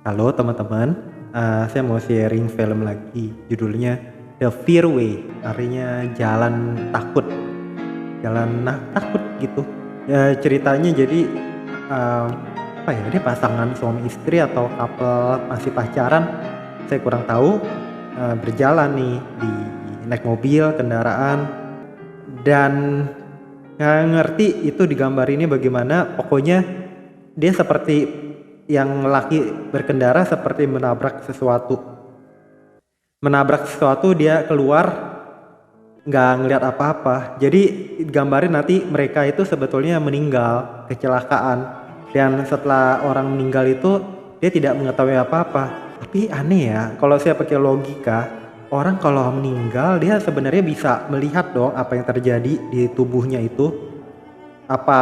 Halo teman-teman, saya mau sharing film lagi. Judulnya The Fear Way, artinya jalan takut, takut gitu. Ya ceritanya jadi eee, apa ya, dia pasangan suami istri atau couple masih pacaran, saya kurang tahu, berjalan nih naik mobil, kendaraan, dan nggak ngerti itu digambarinnya bagaimana. Pokoknya dia seperti yang laki berkendara seperti menabrak sesuatu, dia keluar nggak ngelihat apa-apa. Jadi gambarin nanti mereka itu sebetulnya meninggal, kecelakaan, dan setelah orang meninggal itu dia tidak mengetahui apa-apa. Tapi aneh ya, kalau saya pakai logika, orang kalau meninggal dia sebenarnya bisa melihat dong apa yang terjadi di tubuhnya itu. Apa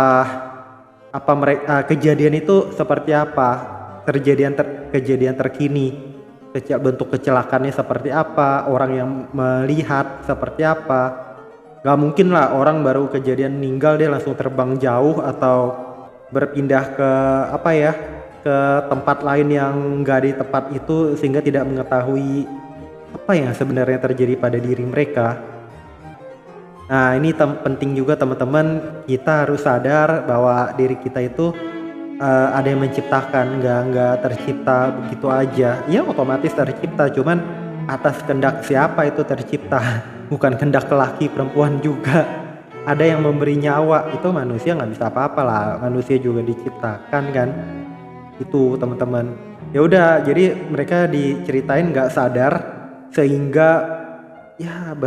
apa mereka kejadian itu seperti apa? Kejadian terkini, bentuk kecelakaannya seperti apa, orang yang melihat seperti apa. Gak mungkin lah orang baru kejadian meninggal dia langsung terbang jauh atau berpindah ke apa ya, ke tempat lain yang gak di tempat itu sehingga tidak mengetahui apa yang sebenarnya terjadi pada diri mereka. Nah ini penting juga teman-teman, kita harus sadar bahwa diri kita itu ada yang menciptakan, nggak tercipta begitu aja. Ya otomatis tercipta, cuman atas kehendak siapa itu tercipta, bukan kehendak laki perempuan juga. Ada yang memberi nyawa, itu manusia nggak bisa apa-apa lah, manusia juga diciptakan kan. Itu teman-teman. Ya udah, jadi mereka diceritain nggak sadar sehingga ya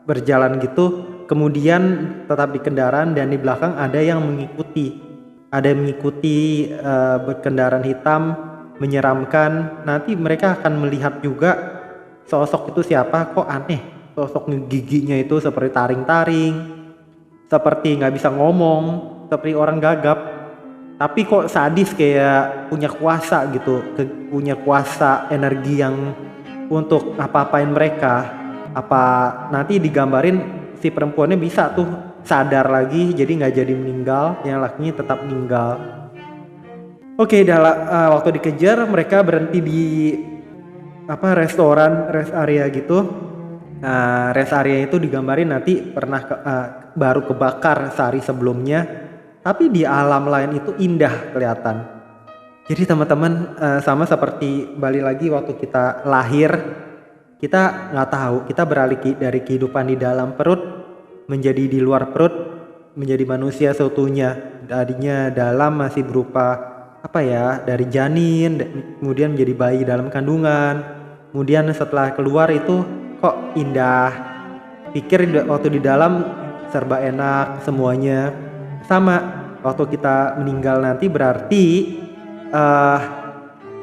berjalan gitu, kemudian tetap di kendaraan dan di belakang ada yang mengikuti berkendaraan hitam menyeramkan. Nanti mereka akan melihat juga sosok itu siapa, kok aneh, sosok giginya itu seperti taring-taring, seperti nggak bisa ngomong, seperti orang gagap, tapi kok sadis kayak punya kuasa gitu, punya kuasa energi yang untuk apa-apain mereka. Apa nanti digambarin si perempuannya bisa tuh sadar lagi, jadi nggak jadi meninggal, yang lakinya tetap meninggal. Oke, waktu dikejar mereka berhenti di restoran, rest area gitu. Nah, rest area itu digambarin nanti baru kebakar sehari sebelumnya, tapi di alam lain itu indah kelihatan. Jadi teman-teman, sama seperti balik lagi waktu kita lahir, kita nggak tahu, kita beralih dari kehidupan di dalam perut menjadi di luar perut, menjadi manusia seutuhnya. Tadinya dalam masih berupa dari janin, kemudian menjadi bayi dalam kandungan, kemudian setelah keluar itu kok indah, pikir waktu di dalam serba enak semuanya. Sama waktu kita meninggal nanti berarti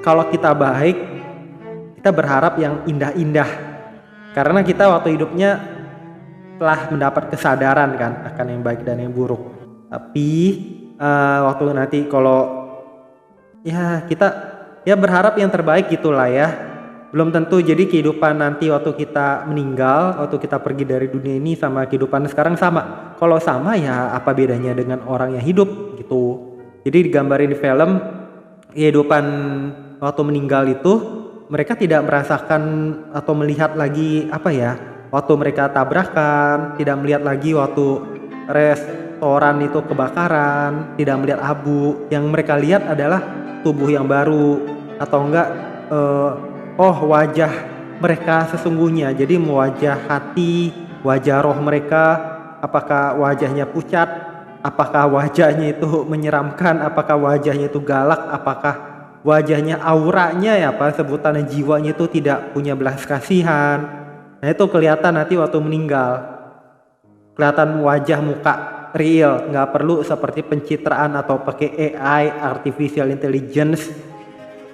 kalau kita baik, kita berharap yang indah-indah, karena kita waktu hidupnya telah mendapat kesadaran kan akan yang baik dan yang buruk. Tapi waktu nanti kalau ya kita ya berharap yang terbaik gitulah ya. Belum tentu jadi kehidupan nanti waktu kita meninggal, waktu kita pergi dari dunia ini sama kehidupan sekarang sama. Kalau sama ya apa bedanya dengan orang yang hidup gitu. Jadi digambarin di film kehidupan waktu meninggal itu mereka tidak merasakan atau melihat lagi waktu mereka tabrakan, tidak melihat lagi waktu restoran itu kebakaran, tidak melihat abu. Yang mereka lihat adalah tubuh yang baru, atau enggak wajah mereka sesungguhnya. Jadi wajah hati, wajah roh mereka, apakah wajahnya pucat, apakah wajahnya itu menyeramkan, apakah wajahnya itu galak, apakah wajahnya auranya sebutannya jiwanya itu tidak punya belas kasihan. Nah itu kelihatan nanti waktu meninggal, kelihatan wajah muka real, nggak perlu seperti pencitraan atau pakai AI, artificial intelligence.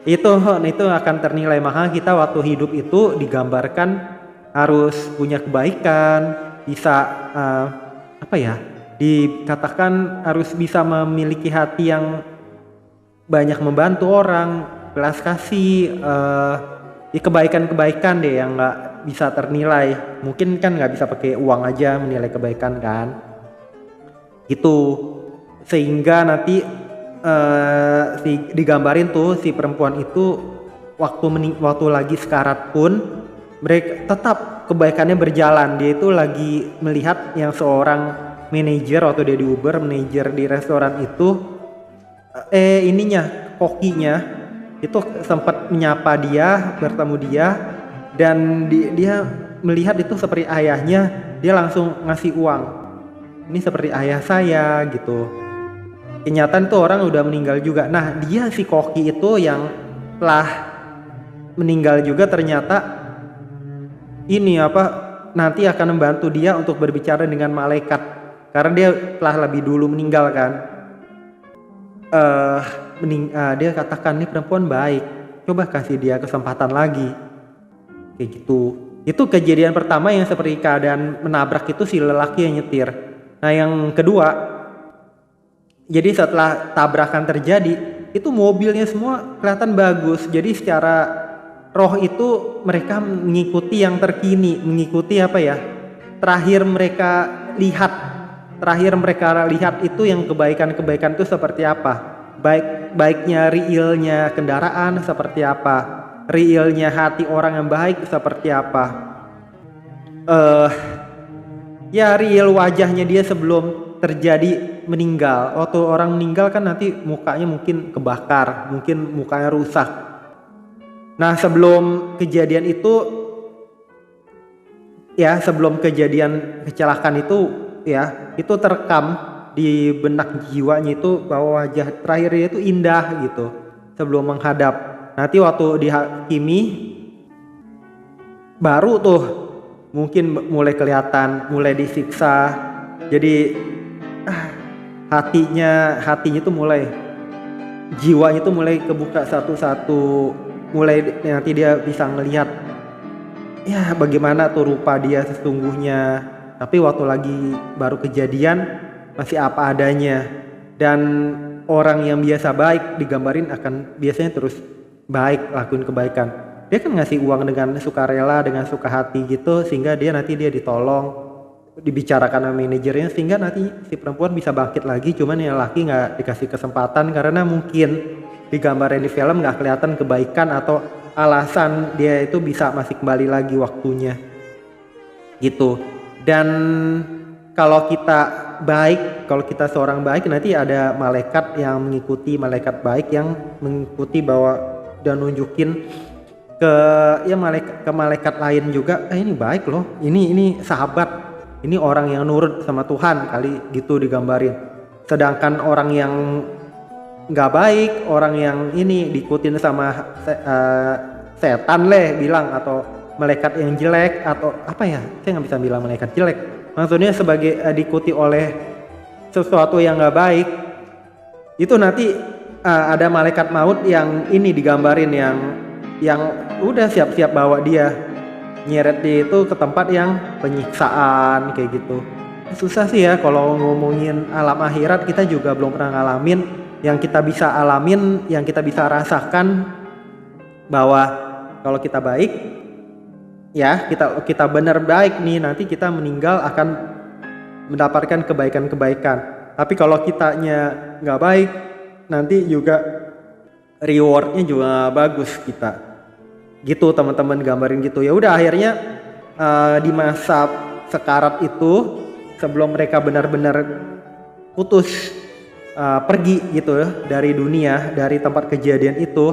Itu akan ternilai. Maka kita waktu hidup itu digambarkan harus punya kebaikan, bisa dikatakan harus bisa memiliki hati yang banyak membantu orang, belas kasih, kebaikan-kebaikan deh yang nggak bisa ternilai. Mungkin kan nggak bisa pakai uang aja menilai kebaikan kan. Itu sehingga nanti digambarin tuh si perempuan itu waktu lagi sekarat pun mereka tetap kebaikannya berjalan. Dia itu lagi melihat yang seorang manajer waktu dia di Uber, manajer di restoran itu kokinya itu sempat menyapa dia, bertemu dia, dan dia melihat itu seperti ayahnya. Dia langsung ngasih uang, ini seperti ayah saya gitu. Kenyataan tuh orang udah meninggal juga. Nah dia si koki itu yang telah meninggal juga ternyata nanti akan membantu dia untuk berbicara dengan malaikat karena dia telah lebih dulu meninggal kan. Dia katakan nih perempuan baik, coba kasih dia kesempatan lagi kayak gitu. Itu kejadian pertama yang seperti keadaan menabrak itu si lelaki yang nyetir. Nah yang kedua, jadi setelah tabrakan terjadi itu mobilnya semua kelihatan bagus. Jadi secara roh itu mereka mengikuti yang terkini, mengikuti terakhir mereka lihat itu yang kebaikan-kebaikan itu seperti apa. Baiknya realnya kendaraan seperti apa, realnya hati orang yang baik seperti apa. Real wajahnya dia sebelum terjadi meninggal. Waktu orang meninggal kan nanti mukanya mungkin kebakar, mungkin mukanya rusak. Nah sebelum kejadian itu sebelum kejadian kecelakaan itu terekam di benak jiwanya itu bahwa wajah terakhirnya itu indah gitu sebelum menghadap. Nanti waktu dihakimi baru tuh mungkin mulai kelihatan, mulai disiksa. Jadi hatinya tuh mulai, jiwanya tuh mulai kebuka satu-satu, mulai nanti dia bisa ngelihat bagaimana tuh rupa dia sesungguhnya. Tapi waktu lagi baru kejadian masih apa adanya. Dan orang yang biasa baik digambarin akan biasanya terus baik, lakuin kebaikan. Dia kan ngasih uang dengan sukarela, dengan suka hati gitu, sehingga nanti dia ditolong, dibicarakan sama manajernya, sehingga nanti si perempuan bisa bangkit lagi. Cuman yang laki nggak dikasih kesempatan karena mungkin digambarin di film nggak kelihatan kebaikan atau alasan dia itu bisa masih kembali lagi waktunya gitu. Dan kalau kita seorang baik, nanti ada malaikat yang mengikuti, malaikat baik yang mengikuti bahwa dan nunjukin ke malaikat lain juga, ini baik loh, ini sahabat, ini orang yang nurut sama Tuhan kali gitu digambarin. Sedangkan orang yang nggak baik, orang yang ini diikutin sama setan bilang, atau malaikat yang jelek, atau saya nggak bisa bilang malaikat jelek, maksudnya sebagai diikuti oleh sesuatu yang nggak baik, itu nanti ada malaikat maut yang ini digambarin yang udah siap-siap bawa dia, nyeret dia itu ke tempat yang penyiksaan kayak gitu. Susah sih ya kalau ngomongin alam akhirat, kita juga belum pernah ngalamin. Yang kita bisa alamin, yang kita bisa rasakan bahwa kalau kita baik, kita benar baik nih, nanti kita meninggal akan mendapatkan kebaikan-kebaikan. Tapi kalau kitanya nggak baik, nanti juga rewardnya juga bagus kita. Gitu teman-teman, gambarin gitu. Ya udah, akhirnya di masa sekarat itu, sebelum mereka benar-benar putus pergi gitu dari dunia, dari tempat kejadian itu,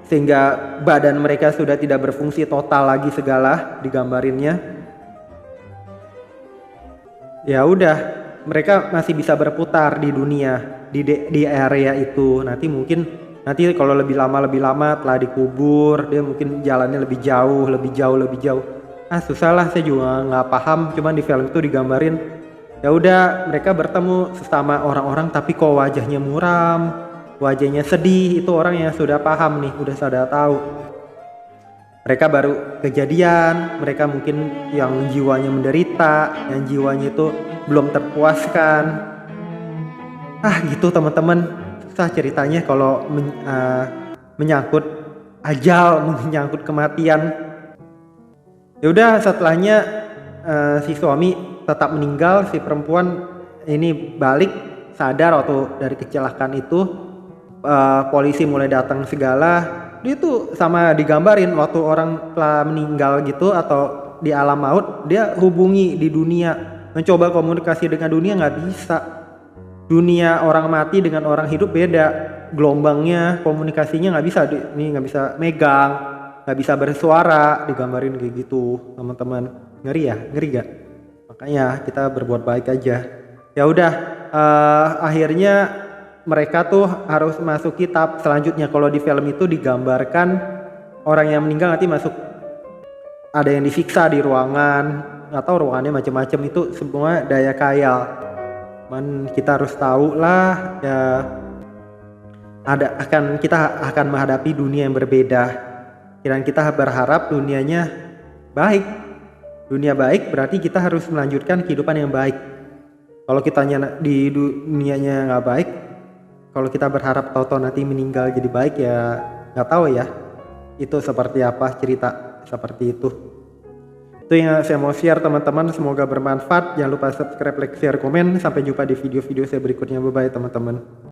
sehingga badan mereka sudah tidak berfungsi total lagi segala digambarinnya. Ya udah, mereka masih bisa berputar di dunia, di area itu. Nanti kalau lebih lama telah dikubur, dia mungkin jalannya lebih jauh. Susah lah, saya juga nggak paham. Cuman di film itu digambarin, ya udah mereka bertemu sesama orang-orang, tapi kok wajahnya muram, wajahnya sedih. Itu orang yang sudah paham nih, sudah tahu. Mereka baru kejadian, mereka mungkin yang jiwanya menderita, yang jiwanya itu belum terpuaskan. Gitu teman-teman, susah ceritanya kalau menyangkut ajal, menyangkut kematian. Ya udah, setelahnya si suami tetap meninggal, si perempuan ini balik sadar waktu dari kecelakaan itu, polisi mulai datang segala, dia tuh sama digambarin waktu orang telah meninggal gitu atau di alam maut, dia hubungi di dunia, mencoba komunikasi dengan dunia nggak bisa. Dunia orang mati dengan orang hidup beda, gelombangnya, komunikasinya nggak bisa, ini nggak bisa megang, nggak bisa bersuara, digambarin kayak gitu teman-teman. Ngeri ya, ngeri gak? Makanya kita berbuat baik aja. Ya udah, akhirnya mereka tuh harus masuki tahap selanjutnya. Kalau di film itu digambarkan orang yang meninggal nanti masuk, ada yang disiksa di ruangan, nggak tahu ruangannya macam-macam, itu semua daya khayal. Man, kita harus tahu lah ya, kita akan menghadapi dunia yang berbeda. Dan kita berharap dunianya baik. Dunia baik berarti kita harus melanjutkan kehidupan yang baik. Kalau kita di dunianya nggak baik, kalau kita berharap tahu-tahu nanti meninggal jadi baik, ya nggak tahu ya itu seperti apa cerita seperti itu. Itu yang saya mau share teman-teman, semoga bermanfaat. Jangan lupa subscribe, like, share, komen. Sampai jumpa di video-video saya berikutnya. Bye bye teman-teman.